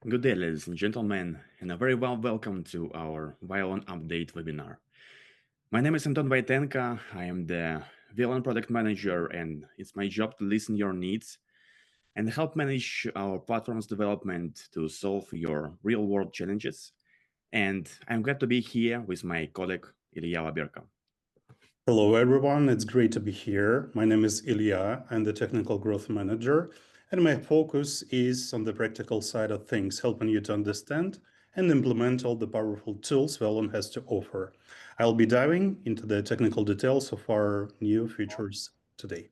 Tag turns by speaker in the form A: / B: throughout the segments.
A: Good day, ladies and gentlemen, and a very warm welcome to our Wialon Update webinar. My name is Anton Vaitenka. I am the Wialon Product Manager, and it's my job to listen your needs and help manage our platform's development to solve your real-world challenges. And I'm glad to be here with my colleague, Ilya Laberka.
B: Hello, everyone. It's great to be here. My name is Ilya. I'm the Technical Growth Manager, and my focus is on the practical side of things, helping you to understand and implement all the powerful tools Wialon has to offer. I'll be diving into the technical details of our new features today.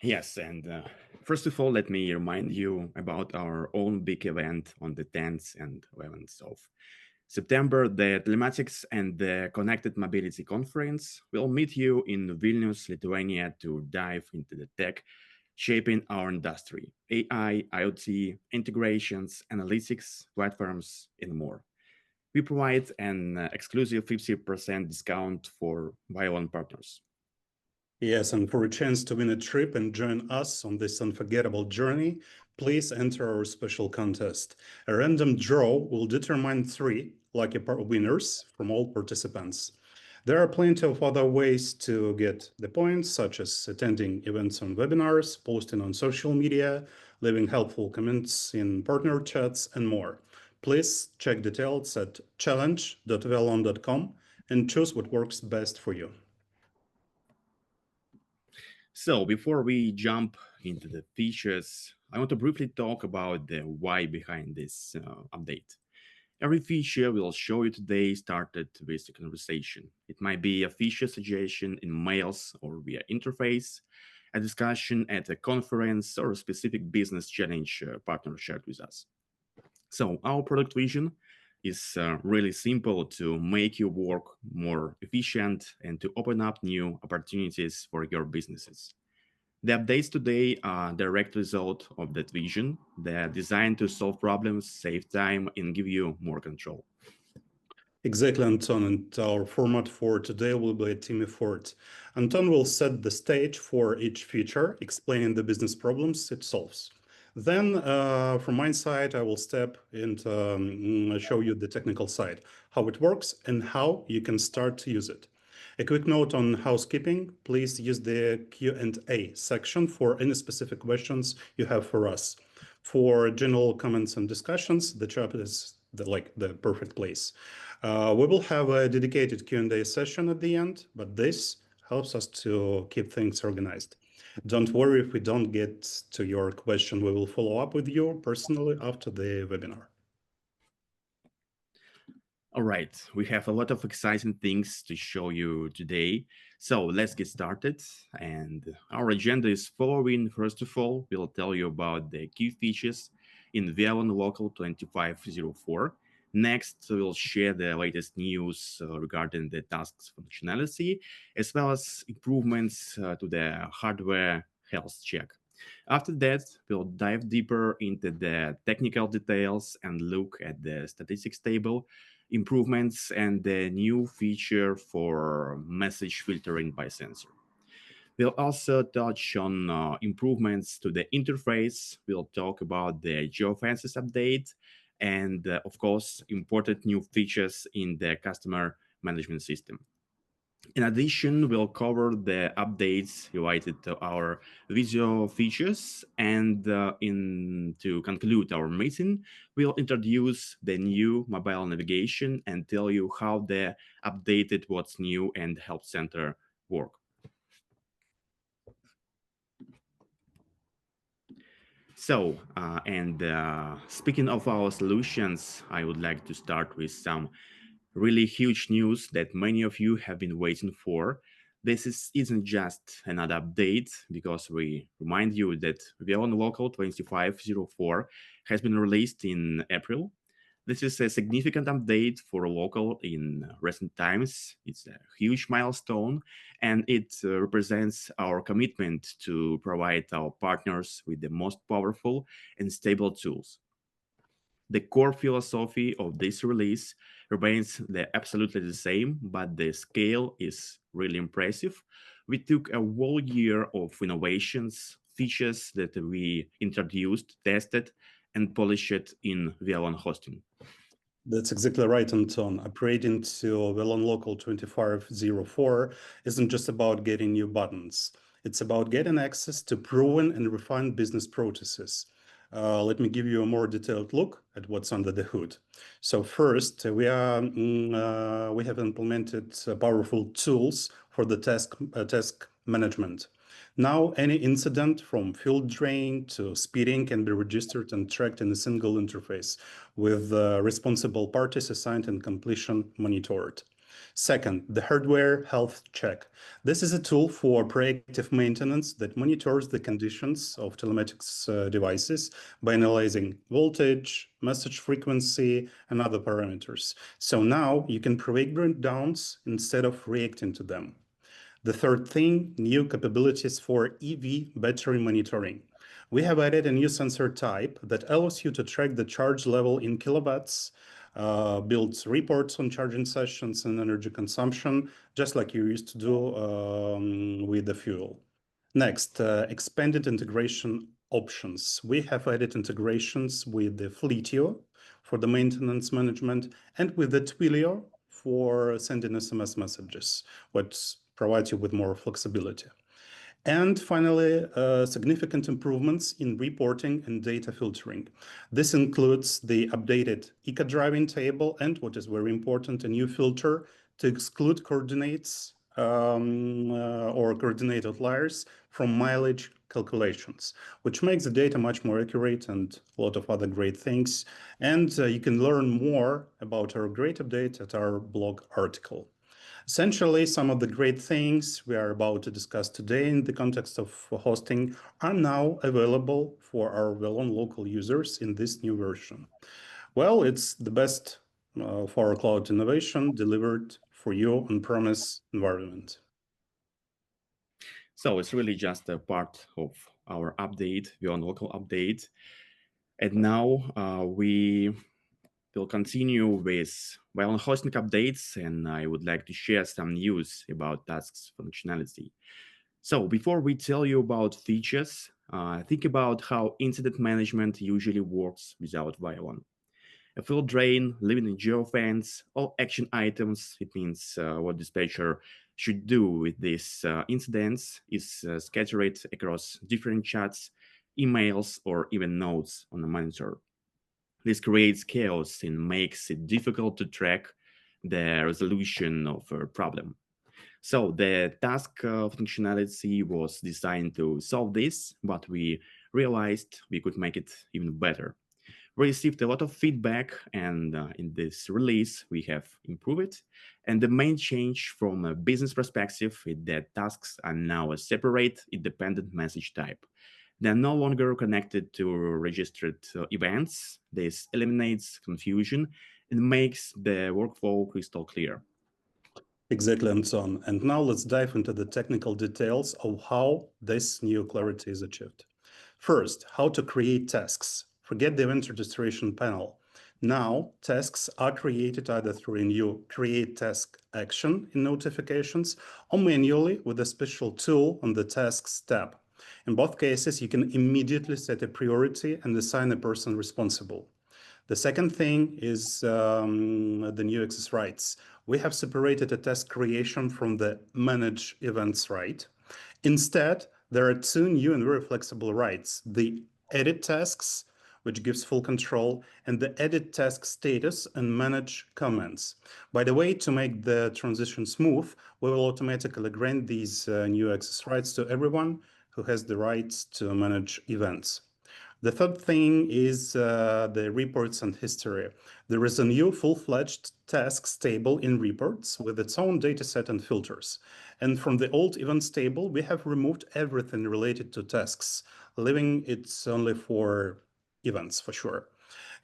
A: Yes, and first of all, let me remind you about our own big event on the 10th and 11th of September. The Telematics and the Connected Mobility Conference will meet you in Vilnius, Lithuania to dive into the tech shaping our industry, AI, IoT, integrations, analytics, platforms, and more. We provide an exclusive 50% discount for Wialon partners.
B: Yes, and for a chance to win a trip and join us on this unforgettable journey, please enter our special contest. A random draw will determine 3 lucky winners from all participants. There are plenty of other ways to get the points, such as attending events and webinars, posting on social media, leaving helpful comments in partner chats, and more. Please check details at challenge.wialon.com and choose what works best for you.
A: So before we jump into the features, I want to briefly talk about the why behind this update. Every feature we'll show you today started with a conversation. It might be a feature suggestion in mails or via interface, a discussion at a conference, or a specific business challenge partner shared with us. So our product vision is really simple: to make your work more efficient and to open up new opportunities for your businesses. The updates today are a direct result of that vision. They're designed to solve problems, save time, and give you more control.
B: Exactly, Anton. And our format for today will be a team effort. Anton will set the stage for each feature, explaining the business problems it solves. Then, from my side, I will step and show you the technical side, how it works and how you can start to use it. A quick note on housekeeping: please use the Q&A section for any specific questions you have for us. For general comments and discussions, the chat is the perfect place. We will have a dedicated Q&A session at the end, but this helps us to keep things organized. Don't worry if we don't get to your question. We will follow up with you personally after the webinar.
A: All right, we have a lot of exciting things to show you today. So let's get started. And our agenda is following. First of all, we'll tell you about the key features in Wialon Local 2504. Next, we'll share the latest news regarding the tasks functionality, as well as improvements to the hardware health check. After that, we'll dive deeper into the technical details and look at the statistics table, improvements, and the new feature for message filtering by sensor. We'll also touch on improvements to the interface. We'll talk about the Geofences update and, of course, important new features in the customer management system. In addition, we'll cover the updates related to our visual features, and to conclude our meeting, we'll introduce the new mobile navigation and tell you how the updated What's New and Help Center work. So, speaking of our solutions, I would like to start with some really huge news that many of you have been waiting for. Isn't just another update, because we remind you that Wialon Local 2504 has been released in April. This is a significant update for local in recent times. It's a huge milestone, and it represents our commitment to provide our partners with the most powerful and stable tools. The core philosophy of this release remains absolutely the same, but the scale is really impressive. We took a whole year of innovations, features that we introduced, tested, and polish it in Wialon hosting.
B: That's exactly right, Anton. Upgrading to Wialon Local 2504 isn't just about getting new buttons. It's about getting access to proven and refined business processes. Let me give you a more detailed look at what's under the hood. So first, we have implemented powerful tools for the task management. Now, any incident from fuel drain to speeding can be registered and tracked in a single interface with responsible parties assigned and completion monitored. Second, the hardware health check. This is a tool for proactive maintenance that monitors the conditions of telematics devices by analyzing voltage, message frequency, and other parameters. So now you can prevent breakdowns instead of reacting to them. The third thing, new capabilities for EV battery monitoring. We have added a new sensor type that allows you to track the charge level in kilowatts, builds reports on charging sessions and energy consumption, just like you used to do with the fuel. Next, expanded integration options. We have added integrations with the Fleetio for the maintenance management and with the Twilio for sending SMS messages, which provides you with more flexibility. And finally, significant improvements in reporting and data filtering. This includes the updated eco driving table and, what is very important, a new filter to exclude coordinates or coordinate outliers from mileage calculations, which makes the data much more accurate and a lot of other great things. And you can learn more about our great update at our blog article. Essentially, some of the great things we are about to discuss today in the context of hosting are now available for our Wialon local users in this new version. Well, it's the best for our cloud innovation delivered for your on-premise environment.
A: So it's really just a part of our update, Wialon local update. And now we will continue with Wialon hosting updates, and I would like to share some news about tasks functionality. So before we tell you about features, think about how incident management usually works without Wialon. A full drain, living in geofence, all action items. It means what dispatcher should do with these incidents is scattered across different chats, emails, or even notes on the monitor. This creates chaos and makes it difficult to track the resolution of a problem. So the task functionality was designed to solve this, but we realized we could make it even better. We received a lot of feedback, and in this release, we have improved it. And the main change from a business perspective is that tasks are now a separate, independent message type. They're no longer connected to registered events. This eliminates confusion and makes the workflow crystal clear.
B: Exactly, Anton. And now let's dive into the technical details of how this new clarity is achieved. First, how to create tasks. Forget the event registration panel. Now, tasks are created either through a new create task action in notifications or manually with a special tool on the tasks tab. In both cases, you can immediately set a priority and assign a person responsible. The second thing is the new access rights. We have separated a task creation from the manage events right. Instead, there are two new and very flexible rights: the edit tasks, which gives full control, and the edit task status and manage comments. By the way, to make the transition smooth, we will automatically grant these new access rights to everyone who has the rights to manage events. The third thing is the reports and history. There is a new full-fledged tasks table in reports with its own dataset and filters. And from the old events table, we have removed everything related to tasks, leaving it only for events for sure.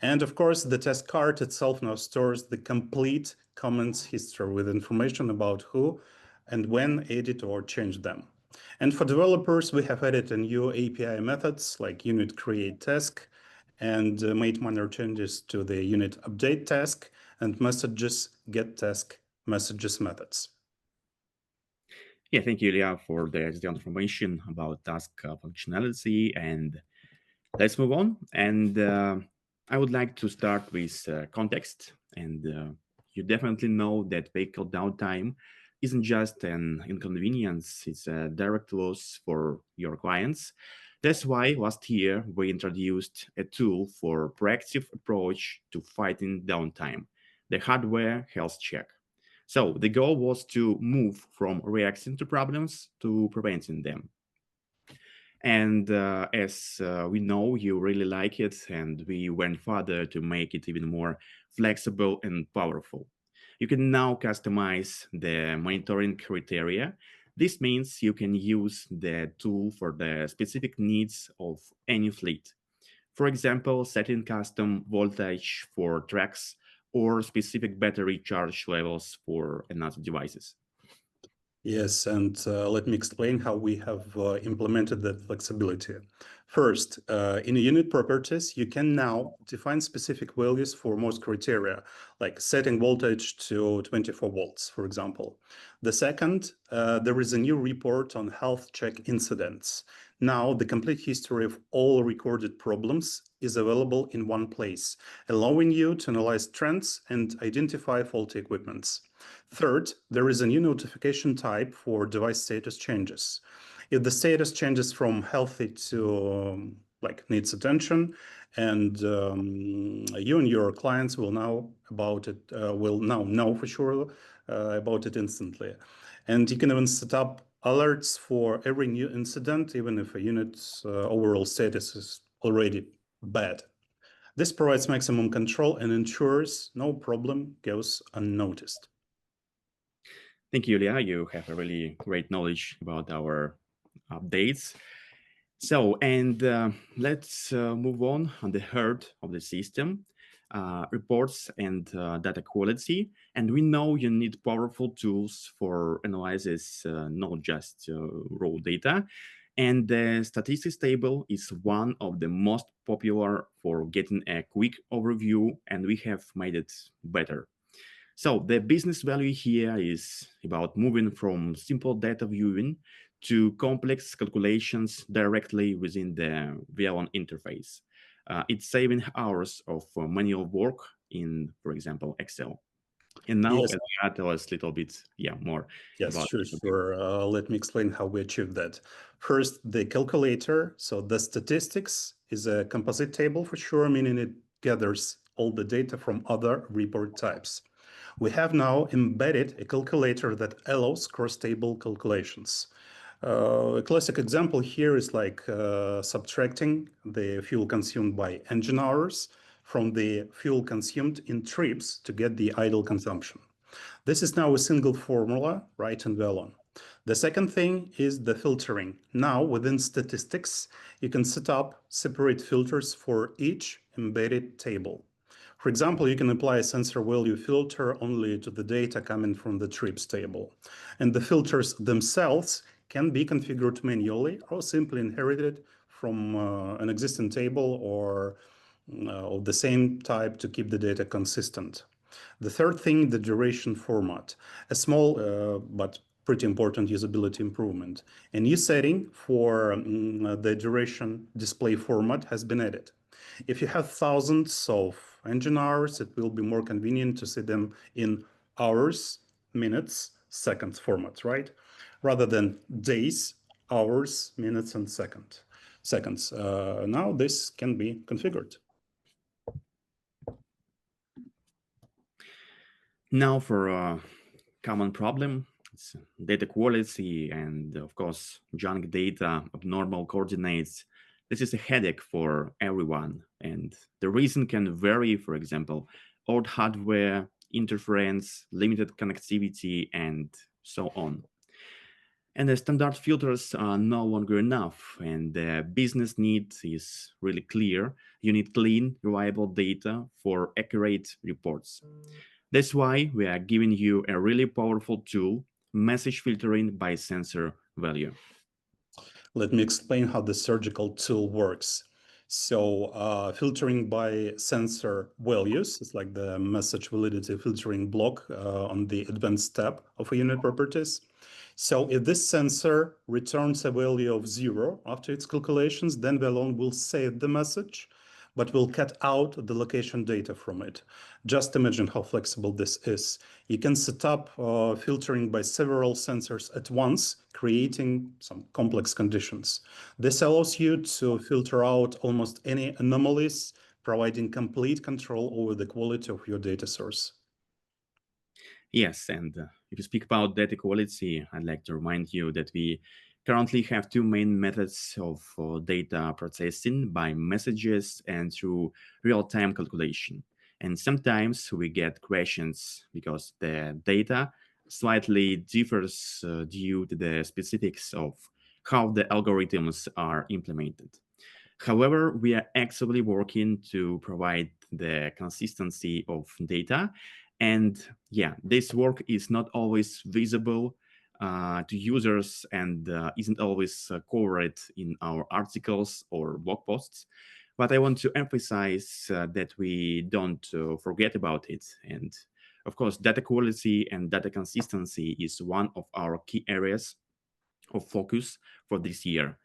B: And of course, the task card itself now stores the complete comments history with information about who and when edit or change them. And for developers, we have added a new API methods like unit create task and made minor changes to the unit update task and messages get task messages methods.
A: Yeah, thank you, Ilya, for the detailed information about task functionality. And Let's move on. And I would like to start with context. And you definitely know that vehicle downtime isn't just an inconvenience, it's a direct loss for your clients. That's why last year we introduced a tool for proactive approach to fighting downtime, the hardware health check. So the goal was to move from reacting to problems to preventing them. And as we know, you really like it, and we went further to make it even more flexible and powerful. You can now customize the monitoring criteria. This means you can use the tool for the specific needs of any fleet. For example, setting custom voltage for trucks or specific battery charge levels for another devices.
B: Yes, and let me explain how we have implemented that flexibility. First, in unit properties, you can now define specific values for most criteria, like setting voltage to 24 volts, for example. The second, there is a new report on health check incidents. Now, the complete history of all recorded problems is available in one place, allowing you to analyze trends and identify faulty equipments. Third, there is a new notification type for device status changes. If the status changes from healthy to like needs attention, and you and your clients will know about it, will now know for sure about it instantly. And you can even set up alerts for every new incident, even if a unit's overall status is already bad. This provides maximum control and ensures no problem goes unnoticed.
A: Thank you, Julia. You have a really great knowledge about our updates. So, and let's move on the heart of the system, reports and data quality. And we know you need powerful tools for analysis, not just raw data. And the statistics table is one of the most popular for getting a quick overview, and we have made it better. So the business value here is about moving from simple data viewing to complex calculations directly within the Wialon interface. It's saving hours of manual work in, for example, Excel. And now,
B: Yes,
A: Edgar, tell us a little bit, yeah, more
B: yes,
A: about
B: sure,
A: this topic.
B: sure. Let me explain how we achieve that. First, the calculator. So the statistics is a composite table for sure, meaning it gathers all the data from other report types. We have now embedded a calculator that allows cross-table calculations. A classic example here is like subtracting the fuel consumed by engine hours from the fuel consumed in trips to get the idle consumption. This is now a single formula, right, in Wialon. The second thing is the filtering. Now, within statistics, you can set up separate filters for each embedded table. For example, you can apply a sensor value filter only to the data coming from the trips table. And the filters themselves can be configured manually or simply inherited from an existing table or of the same type to keep the data consistent. The third thing, the duration format, a small but pretty important usability improvement. A new setting for the duration display format has been added. If you have thousands of engine hours, it will be more convenient to see them in hours, minutes, seconds format, right? Rather than days, hours, minutes, and seconds. Now this can be configured.
A: Now for a common problem, it's data quality and of course junk data, abnormal coordinates. This is a headache for everyone, and the reason can vary. For example, old hardware, interference, limited connectivity, and so on. And the standard filters are no longer enough, and the business need is really clear. You need clean, reliable data for accurate reports. That's why we are giving you a really powerful tool, message filtering by sensor value.
B: Let me explain how the surgical tool works. So filtering by sensor values is like the message validity filtering block on the advanced tab of a unit properties. So if this sensor returns a value of 0 after its calculations, then Wialon will save the message, but will cut out the location data from it. Just imagine how flexible this is. You can set up filtering by several sensors at once, creating some complex conditions. This allows you to filter out almost any anomalies, providing complete control over the quality of your data source.
A: Yes, and if you speak about data quality, I'd like to remind you that we currently have two main methods of data processing by messages and through real time calculation. And sometimes we get questions because the data slightly differs due to the specifics of how the algorithms are implemented. However, we are actively working to provide the consistency of data. And yeah, this work is not always visible to users and isn't always covered in our articles or blog posts. But I want to emphasize that we don't forget about it. And of course, data quality and data consistency is one of our key areas of focus for this year.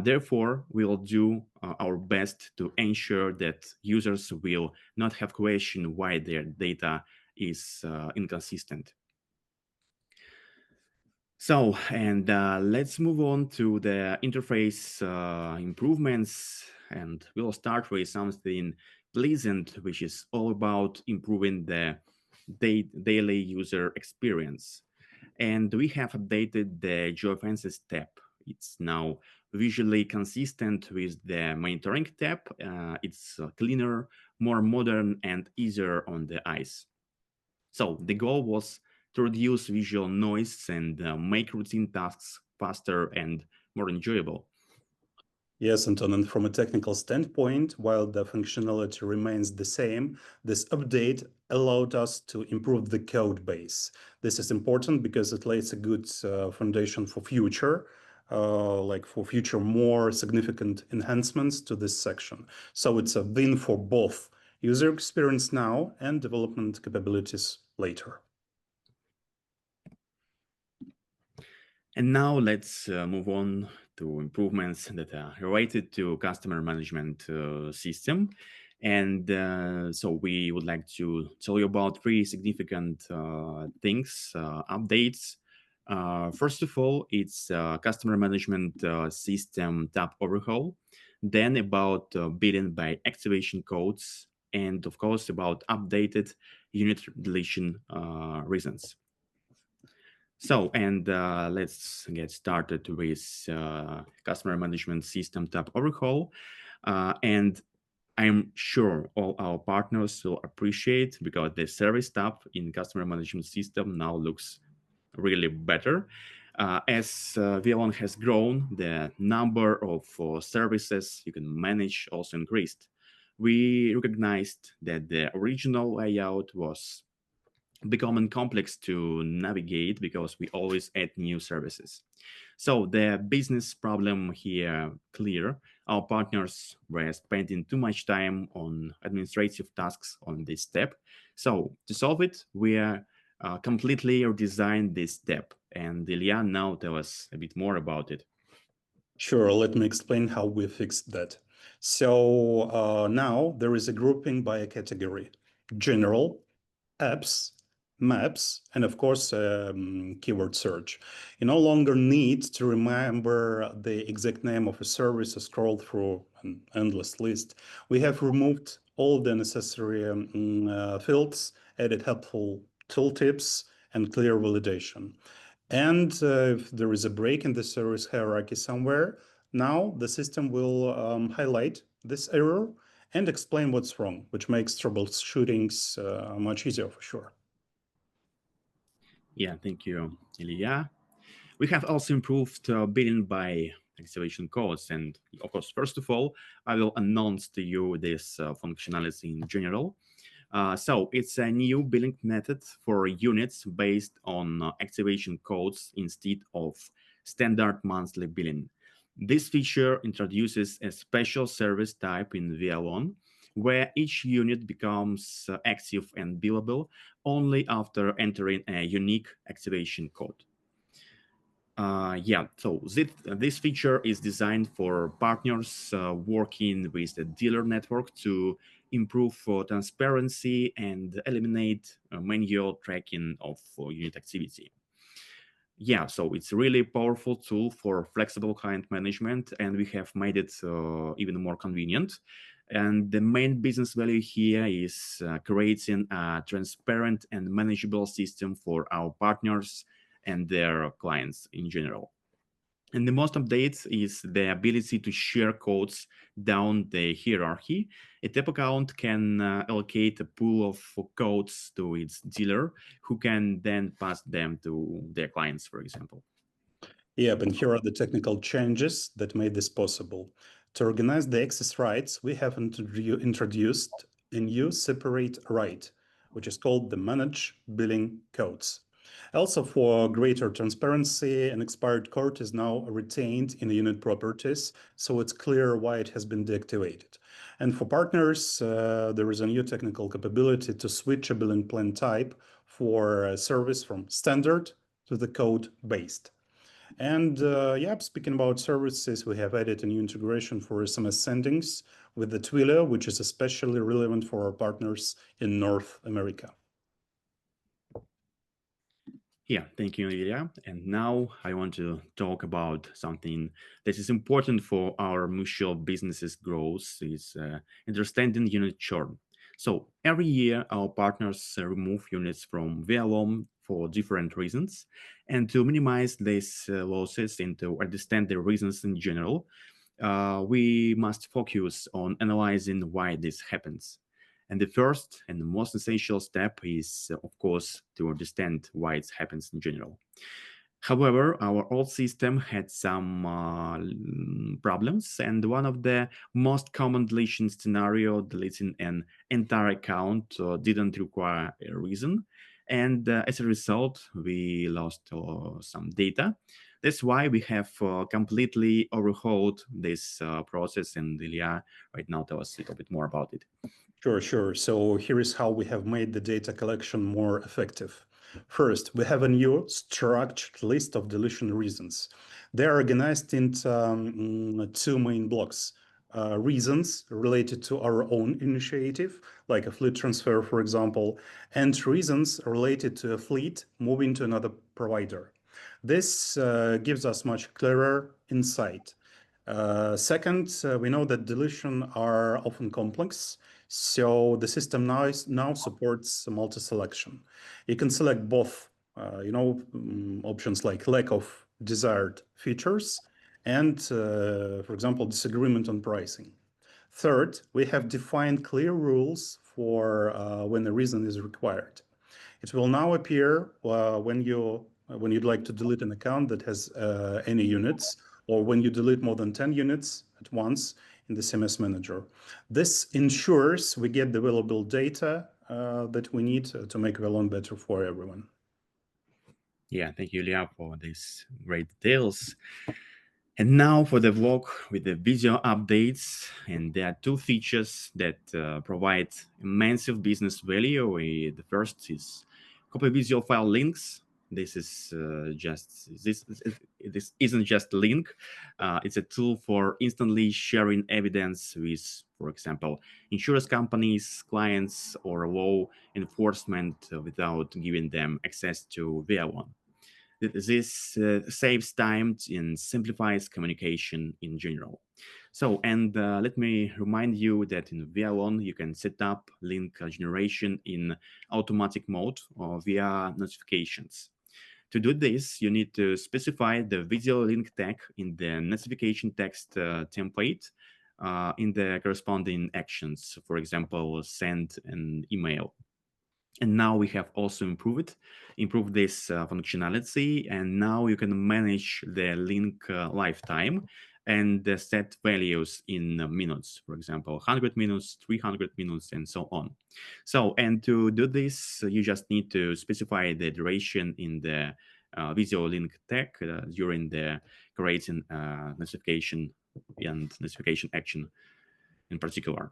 A: Therefore, we will do our best to ensure that users will not have question why their data is inconsistent. So, and let's move on to the interface improvements, and we'll start with something pleasant, which is all about improving the daily user experience. And we have updated the Geofences tab. It's now visually consistent with the monitoring tab. It's cleaner, more modern, and easier on the eyes. So the goal was to reduce visual noise and make routine tasks faster and more enjoyable.
B: Yes, Anton, and from a technical standpoint, while the functionality remains the same, this update allowed us to improve the code base. This is important because it lays a good foundation for future, like for future more significant enhancements to this section. So it's a win for both user experience now and development capabilities later.
A: And now let's move on to improvements that are related to customer management system. And so we would like to tell you about three significant things, updates. First of all, it's customer management system tab overhaul. Then about billing by activation codes, and of course about updated unit deletion reasons. So, and let's get started with customer management system tab overhaul. And I'm sure all our partners will appreciate because the service tab in customer management system now looks really better. As Wialon has grown, the number of services you can manage also increased. We recognized that the original layout was becoming complex to navigate because we always add new services. So the business problem here clear. Our partners were spending too much time on administrative tasks on this step. So to solve it, we are completely redesigned this step. And Ilya now tell us a bit more about it.
B: Sure, let me explain how we fixed that. So now there is a grouping by a category: general, apps, maps, and of course, keyword search. You no longer need to remember the exact name of a service or scroll through an endless list. We have removed all the necessary fields, added helpful tooltips, and clear validation. And if there is a break in the service hierarchy somewhere, now the system will highlight this error and explain what's wrong, which makes troubleshootings much easier for sure.
A: Yeah, thank you, Ilya. We have also improved billing by activation codes. And of course, first of all, I will announce to you this functionality in general. So it's a new billing method for units based on activation codes instead of standard monthly billing. This feature introduces a special service type in Wialon where each unit becomes active and billable only after entering a unique activation code. Yeah, so this feature is designed for partners working with the dealer network to improve transparency and eliminate manual tracking of unit activity. Yeah, so it's really powerful tool for flexible client management, and we have made it even more convenient. And the main business value here is creating a transparent and manageable system for our partners and their clients in general. And the most updates is the ability to share codes down the hierarchy. A tap account can allocate a pool of codes to its dealer, who can then pass them to their clients, for example.
B: Yep, and here are the technical changes that made this possible. To organize the access rights, we have introduced a new separate right, which is called the Manage Billing Codes. Also, for greater transparency, an expired code is now retained in the unit properties, so it's clear why it has been deactivated. And for partners, there is a new technical capability to switch a billing plan type for a service from standard to the code-based. And yeah, speaking about services, we have added a new integration for SMS sendings with the Twilio, which is especially relevant for our partners in North America.
A: Yeah, thank you, Ilya. And now I want to talk about something that is important for our mutual businesses' growth is understanding unit churn. So every year, our partners remove units from Wialon for different reasons. And to minimize these losses and to understand the reasons in general, we must focus on analyzing why this happens. And the first and the most essential step is, of course, to understand why it happens in general. However, our old system had some problems, and one of the most common deletion scenario, deleting an entire account, didn't require a reason, and as a result, we lost some data. That's why we have completely overhauled this process, and Ilya right now tell us a little bit more about it.
B: Sure, sure. So here is how we have made the data collection more effective. First, we have a new structured list of deletion reasons. They are organized into two main blocks. Reasons related to our own initiative, like a fleet transfer, for example, and reasons related to a fleet moving to another provider. This gives us much clearer insight. Second, we know that deletion are often complex, so the system now supports multi-selection. You can select both, options like lack of desired features and, for example, disagreement on pricing. Third, we have defined clear rules for when a reason is required. It will now appear when you'd like to delete an account that has any units, or when you delete more than 10 units at once in the CMS Manager. This ensures we get the available data that we need to make Wialon better for everyone.
A: Yeah, thank you, Ilya, for these great details. And now for the vlog with the video updates. And there are two features that provide massive business value. The first is copy visual file links. This is this isn't just a link. It's a tool for instantly sharing evidence with, for example, insurance companies, clients, or law enforcement without giving them access to Wialon. This saves time and simplifies communication in general. So, and let me remind you that in Wialon, you can set up link generation in automatic mode or via notifications. To do this, you need to specify the video link tag in the notification text template in the corresponding actions, for example, send an email. And now we have also improved this functionality, and now you can manage the link lifetime and set values in minutes, for example 100 minutes, 300 minutes, and so on. So, and to do this, you just need to specify the duration in the video link tag during the creating notification and notification action in particular.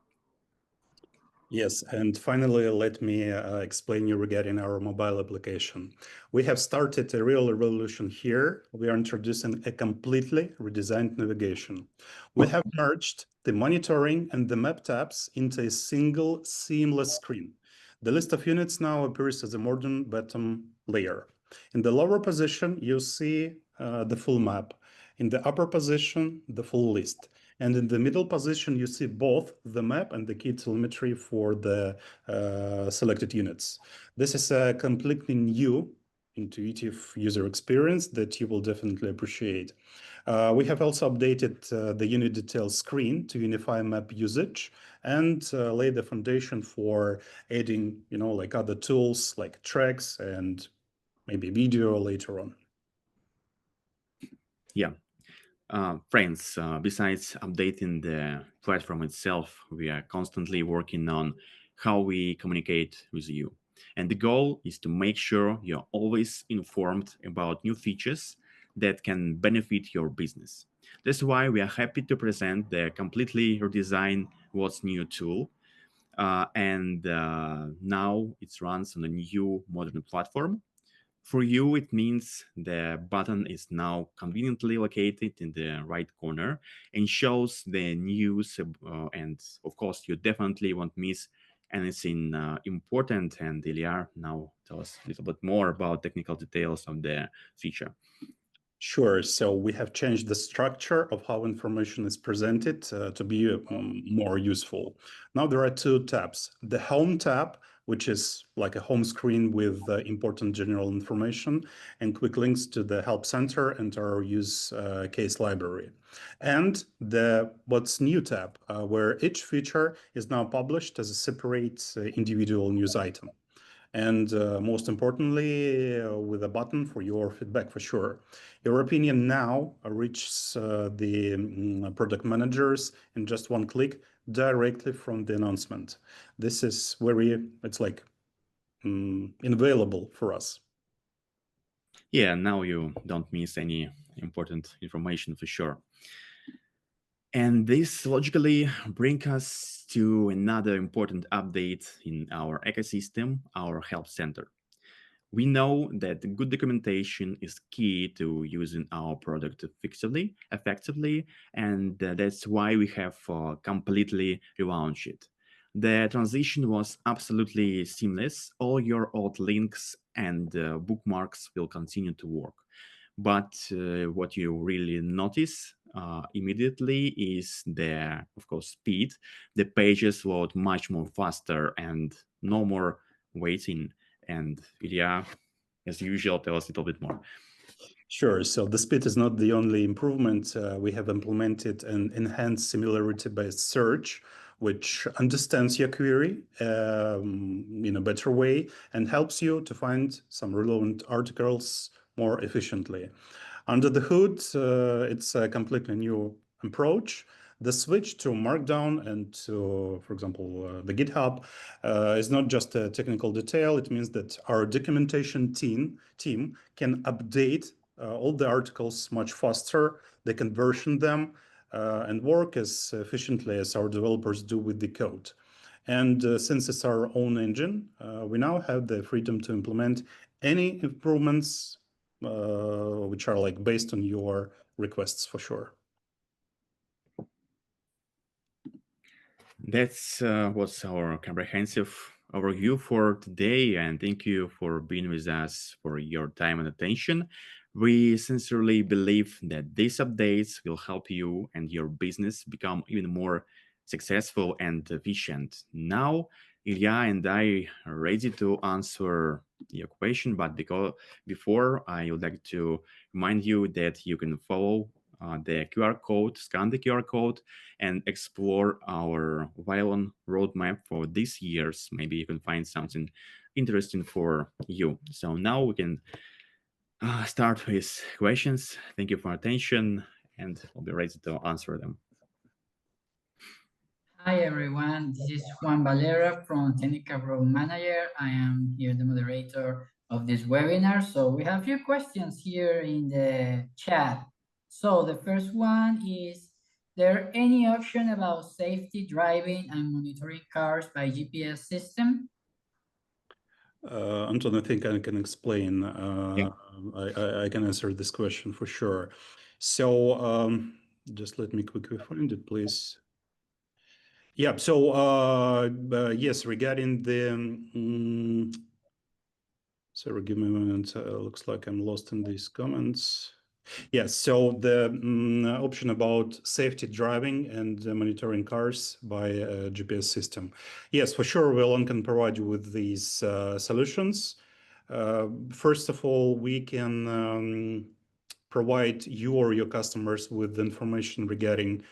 B: Yes, and finally, let me explain you regarding our mobile application. We have started a real revolution here. We are introducing a completely redesigned navigation. We have merged the monitoring and the map tabs into a single seamless screen. The list of units now appears as a modern bottom layer. In the lower position, you see the full map. In the upper position, the full list. And in the middle position, you see both the map and the key telemetry for the selected units. This is a completely new, intuitive user experience that you will definitely appreciate. We have also updated the unit details screen to unify map usage and lay the foundation for adding, like other tools like tracks and maybe video later on.
A: Yeah. Friends, besides updating the platform itself, we are constantly working on how we communicate with you. And the goal is to make sure you're always informed about new features that can benefit your business. That's why we are happy to present the completely redesigned What's New tool. And now it runs on a new modern platform. For you, it means the button is now conveniently located in the right corner and shows the news. And of course, you definitely won't miss anything important. And Ilya now tell us a little bit more about technical details of the feature.
B: Sure. So we have changed the structure of how information is presented to be more useful. Now there are two tabs. The Home tab, which is like a home screen with important general information and quick links to the Help Center and our use case library. And the What's New tab, where each feature is now published as a separate individual news item. And most importantly, with a button for your feedback for sure. Your opinion now reaches the product managers in just one click directly from the announcement. This is it's like invaluable for us.
A: Yeah, now you don't miss any important information for sure. And this logically brings us to another important update in our ecosystem, our help center. We know that good documentation is key to using our product effectively, and that's why we have completely relaunched it. The transition was absolutely seamless. All your old links and bookmarks will continue to work. But what you really notice immediately is the, of course, speed. The pages load much more faster and no more waiting. And Ilya, as usual, tell us a little bit more.
B: Sure. So the speed is not the only improvement. We have implemented an enhanced similarity-based search, which understands your query in a better way and helps you to find some relevant articles more efficiently. Under the hood, it's a completely new approach. The switch to Markdown and to, for example, the GitHub is not just a technical detail. It means that our documentation team can update all the articles much faster. They can version them and work as efficiently as our developers do with the code. And since it's our own engine, we now have the freedom to implement any improvements which are like based on your requests for sure.
A: That's what's our comprehensive overview for today, and thank you for being with us for your time and attention. We sincerely believe that these updates will help you and your business become even more successful and efficient. Now, Ilya and I are ready to answer your question, but before I would like to remind you that you can follow the QR code, scan the QR code, and explore our Wialon roadmap for this year's. Maybe you can find something interesting for you. So now we can start with questions. Thank you for attention, and we'll be ready to answer them.
C: Hi everyone, this is Juan Valera from Technical Growth Manager. I am here the moderator of this webinar. So we have a few questions here in the chat. So the first one is, there any option about safety driving and monitoring cars by GPS system?
B: Anton, I think I can explain.
A: Yeah.
B: I can answer this question for sure. So just let me quickly find it, please. Yeah. So yes, regarding the sorry, give me a moment. Looks like I'm lost in these comments. Yes, so the option about safety driving and monitoring cars by GPS system. Yes, for sure, Wialon can provide you with these solutions. First of all, we can provide you or your customers with information regarding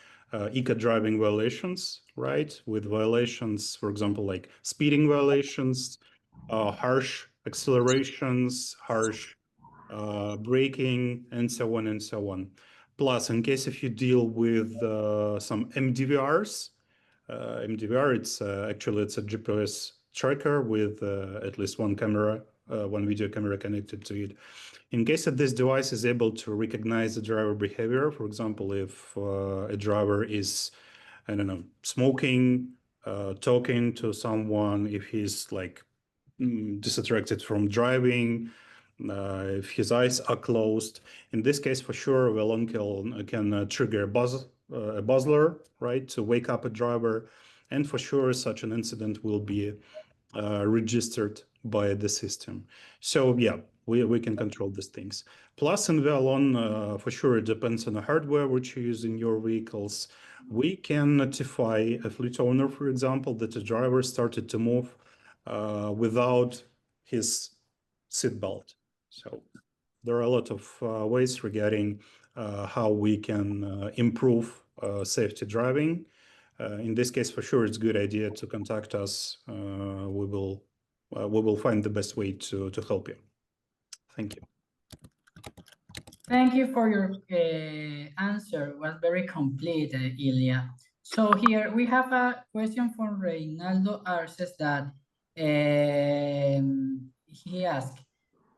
B: eco driving violations, right? With violations, for example, like speeding violations, harsh accelerations, harsh braking, and so on and so on. Plus, in case if you deal with some MDVRs, MDVR, it's actually it's a GPS tracker with at least one camera, one video camera connected to it. In case that this device is able to recognize the driver behavior, for example, if a driver is, I don't know, smoking, talking to someone, if he's like distracted from driving, if his eyes are closed. In this case, for sure, Wialon can trigger a buzzler, right, to wake up a driver. And for sure, such an incident will be registered by the system. So yeah, we can control these things. Plus in Wialon, for sure, it depends on the hardware which you use in your vehicles. We can notify a fleet owner, for example, that the driver started to move without his seatbelt. So there are a lot of ways regarding how we can improve safety driving. In this case, for sure, it's a good idea to contact us. We will find the best way to help you. Thank you.
C: Thank you for your answer. It was very complete, Ilya. So here we have a question from Reynaldo Arces that he asked,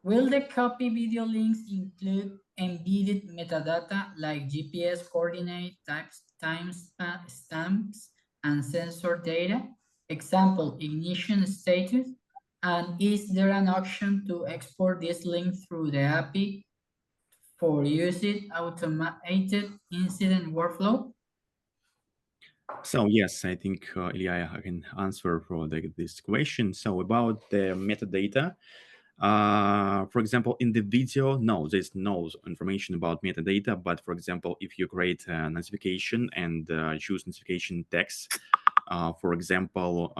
C: will the copy video links include embedded metadata like GPS coordinate types, stamps, and sensor data? Example, ignition status. And is there an option to export this link through the API for using automated incident workflow?
A: So yes, I think Ilya, I can answer for this question. So about the metadata, for example, in the video, no, there's no information about metadata. But for example, if you create a notification and choose notification text, for example,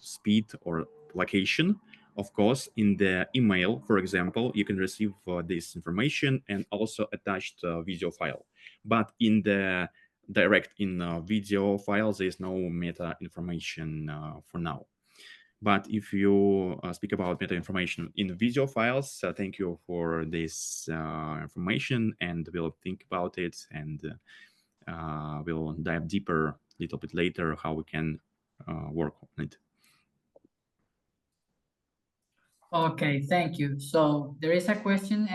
A: speed or location, of course, in the email, for example, you can receive this information and also attached video file. But in the direct in video files, there is no meta information for now. But if you speak about meta information in video files, thank you for this information, and we'll think about it, and we'll dive deeper a little bit later how we can work on it.
C: Okay, thank you. So there is a question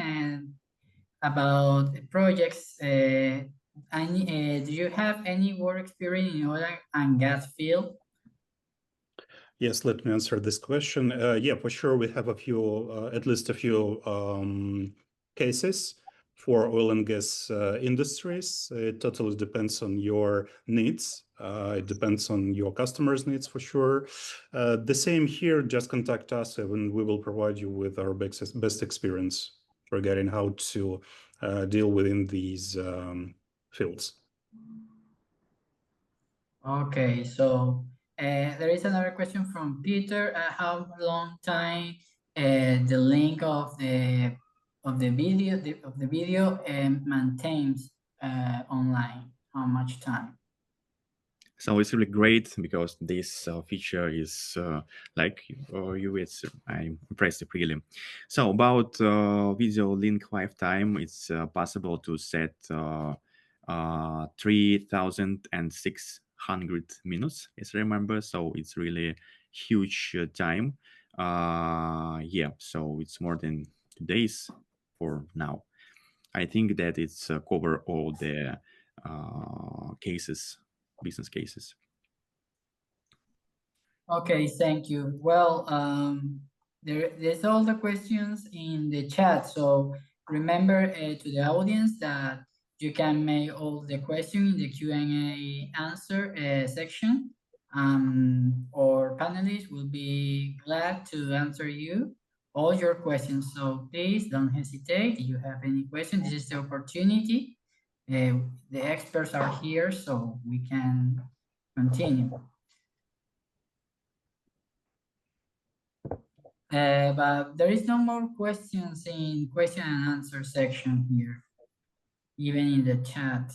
C: about projects. Do you have any work experience in oil and gas field?
B: Yes, let me answer this question. Yeah, for sure, we have at least a few cases for oil and gas industries. It totally depends on your needs. It depends on your customers' needs for sure. The same here, just contact us and we will provide you with our best experience regarding how to deal within these fields.
C: Okay, so there is another question from Peter. How long time the link of the video maintains online? How much time?
A: So it's really great because this feature is like it's I'm impressed really. So about video link lifetime, it's possible to set 3,600 minutes, as I remember. So it's really huge time. Yeah, so it's more than 2 days for now. I think that it's cover all the cases, business cases.
C: Okay, thank you. Well, there's all the questions in the chat. So remember to the audience that you can make all the questions in the Q&A answer section. Our panelists will be glad to answer you all your questions. So please don't hesitate. If you have any questions, this is the opportunity. The experts are here, so we can continue. But there is no more questions in question and answer section here, even in the chat.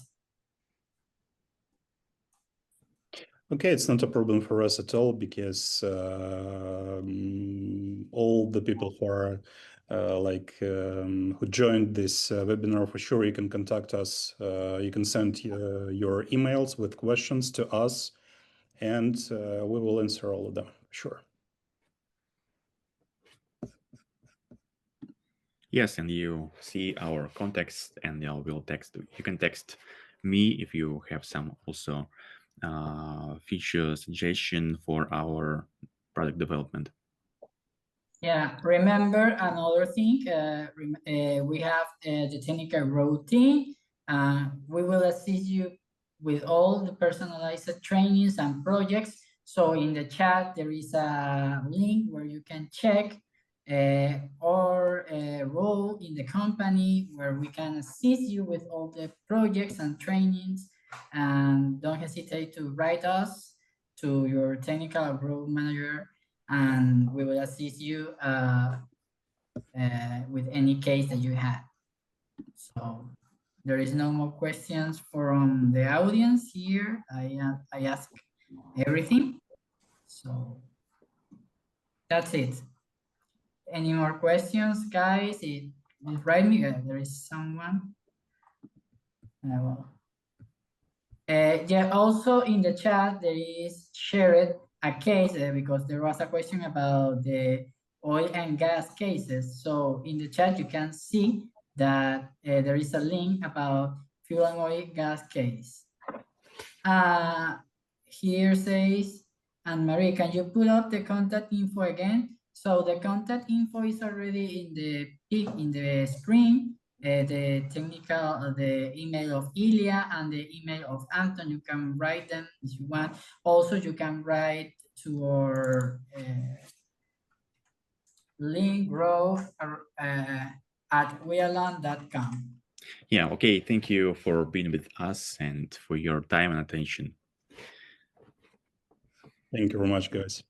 B: Okay, it's not a problem for us at all because all the people who are who joined this webinar, for sure, you can contact us. You can send your emails with questions to us, and we will answer all of them, sure.
A: Yes, and you see our contacts, and we'll text. You can text me if you have some also feature suggestion for our product development.
C: Yeah, remember another thing, we have the technical routine. We will assist you with all the personalized trainings and projects. So in the chat, there is a link where you can check our role in the company, where we can assist you with all the projects and trainings. And don't hesitate to write us to your technical growth manager, and we will assist you with any case that you have. So there is no more questions from the audience here. I ask everything. So that's it. Any more questions, guys? Write me. There is someone. Well. Yeah, also in the chat, there is shared a case because there was a question about the oil and gas cases. So in the chat, you can see that there is a link about fuel and oil gas case. Here says, Anne-Marie, can you put up the contact info again? So the contact info is already in the screen. The technical, the email of Ilya and the email of Anton, you can write them if you want. Also, you can write to our link growth at wialon.com.
A: Yeah, okay. Thank you for being with us and for your time and attention.
B: Thank you very much, guys.